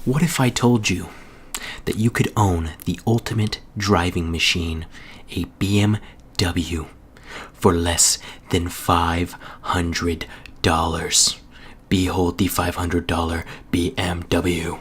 What if I told you that you could own the ultimate driving machine, a BMW, for less than $500? Behold the $500 BMW.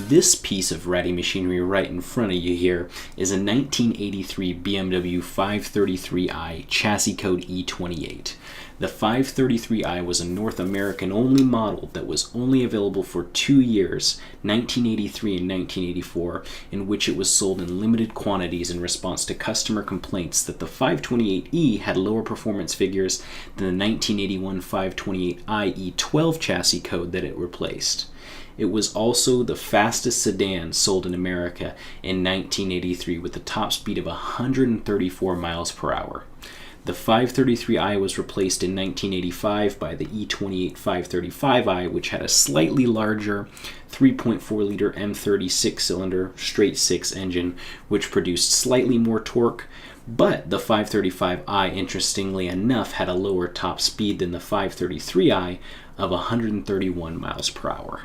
This piece of ratty machinery right in front of you here is a 1983 BMW 533i, chassis code E28. The 533i was a North American only model that was only available for 2 years, 1983 and 1984, in which it was sold in limited quantities in response to customer complaints that the 528e had lower performance figures than the 1981 528i E12 chassis code that it replaced. It was also the fastest sedan sold in America in 1983 with a top speed of 134 miles per hour. The 533i was replaced in 1985 by the E28 535i, which had a slightly larger 3.4-liter M30 six-cylinder straight-six engine, which produced slightly more torque, but the 535i, interestingly enough, had a lower top speed than the 533i of 131 miles per hour.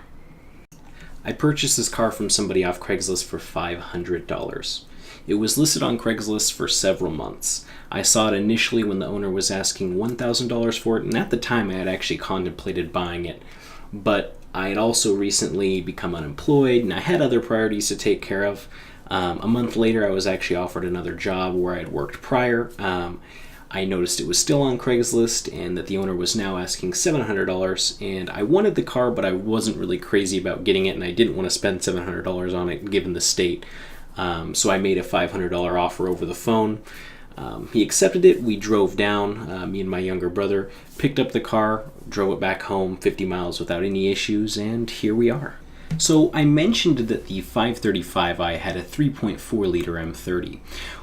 I purchased this car from somebody off Craigslist for $500. It was listed on Craigslist for several months. I saw it initially when the owner was asking $1,000 for it, and at the time I had actually contemplated buying it. But I had also recently become unemployed, and I had other priorities to take care of. A month later, I was actually offered another job where I had worked prior. I noticed it was still on Craigslist and that the owner was now asking $700, and I wanted the car, but I wasn't really crazy about getting it, and I didn't want to spend $700 on it given the state. So I made a $500 offer over the phone. He accepted it. We drove down, me and my younger brother, picked up the car, drove it back home 50 miles without any issues, and here we are. So I mentioned that the 535i had a 3.4-liter M30.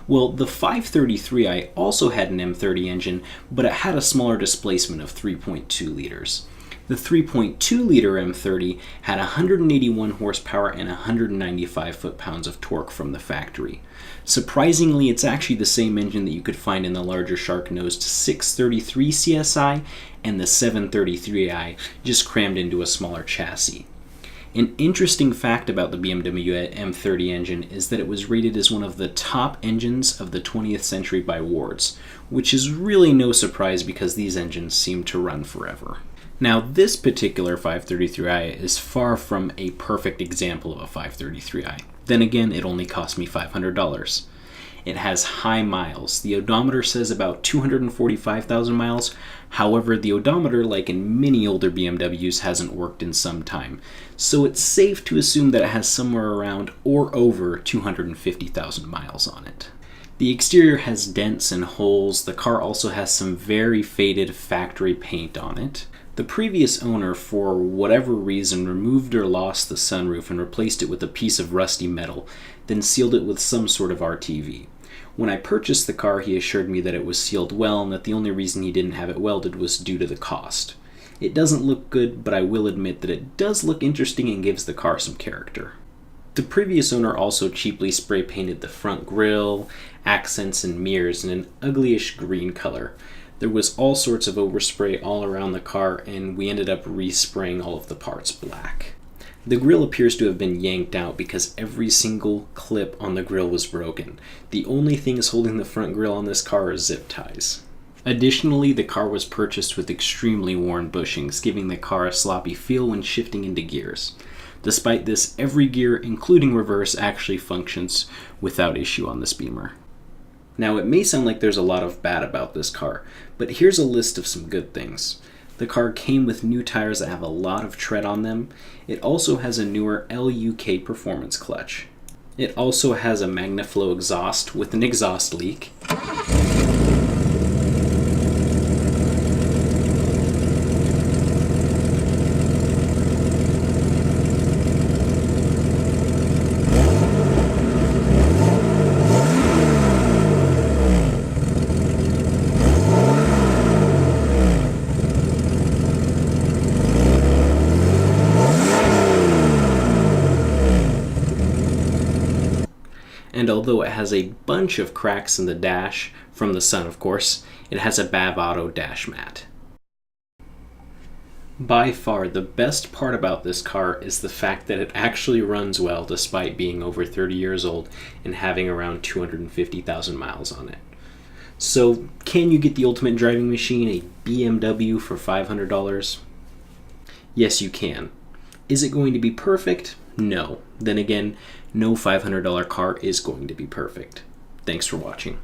Well, the 533i also had an M30 engine, but it had a smaller displacement of 3.2 liters. The 3.2-liter M30 had 181 horsepower and 195 foot-pounds of torque from the factory. Surprisingly, it's actually the same engine that you could find in the larger shark-nosed 633 CSI and the 733i, just crammed into a smaller chassis. An interesting fact about the BMW M30 engine is that it was rated as one of the top engines of the 20th century by Wards, which is really no surprise because these engines seem to run forever. Now, this particular 533i is far from a perfect example of a 533i. Then again, it only cost me $500. It has high miles. The odometer says about 245,000 miles. However, the odometer, like in many older BMWs, hasn't worked in some time. So it's safe to assume that it has somewhere around or over 250,000 miles on it. The exterior has dents and holes. The car also has some very faded factory paint on it. The previous owner, for whatever reason, removed or lost the sunroof and replaced it with a piece of rusty metal, then sealed it with some sort of RTV. When I purchased the car, he assured me that it was sealed well and that the only reason he didn't have it welded was due to the cost. It doesn't look good, but I will admit that it does look interesting and gives the car some character. The previous owner also cheaply spray painted the front grille, accents, and mirrors in an uglyish green color. There was all sorts of overspray all around the car, and we ended up respraying all of the parts black. The grille appears to have been yanked out because every single clip on the grille was broken. The only things holding the front grille on this car are zip ties. Additionally, the car was purchased with extremely worn bushings, giving the car a sloppy feel when shifting into gears. Despite this, every gear, including reverse, actually functions without issue on this Beamer. Now, it may sound like there's a lot of bad about this car, but here's a list of some good things. The car came with new tires that have a lot of tread on them. It also has a newer LUK performance clutch. It also has a MagnaFlow exhaust with an exhaust leak. And although it has a bunch of cracks in the dash, from the sun of course, it has a BAV Auto dash mat. By far, the best part about this car is the fact that it actually runs well despite being over 30 years old and having around 250,000 miles on it. So, can you get the ultimate driving machine, a BMW, for $500? Yes, you can. Is it going to be perfect? No. Then again, no $500 car is going to be perfect. Thanks for watching.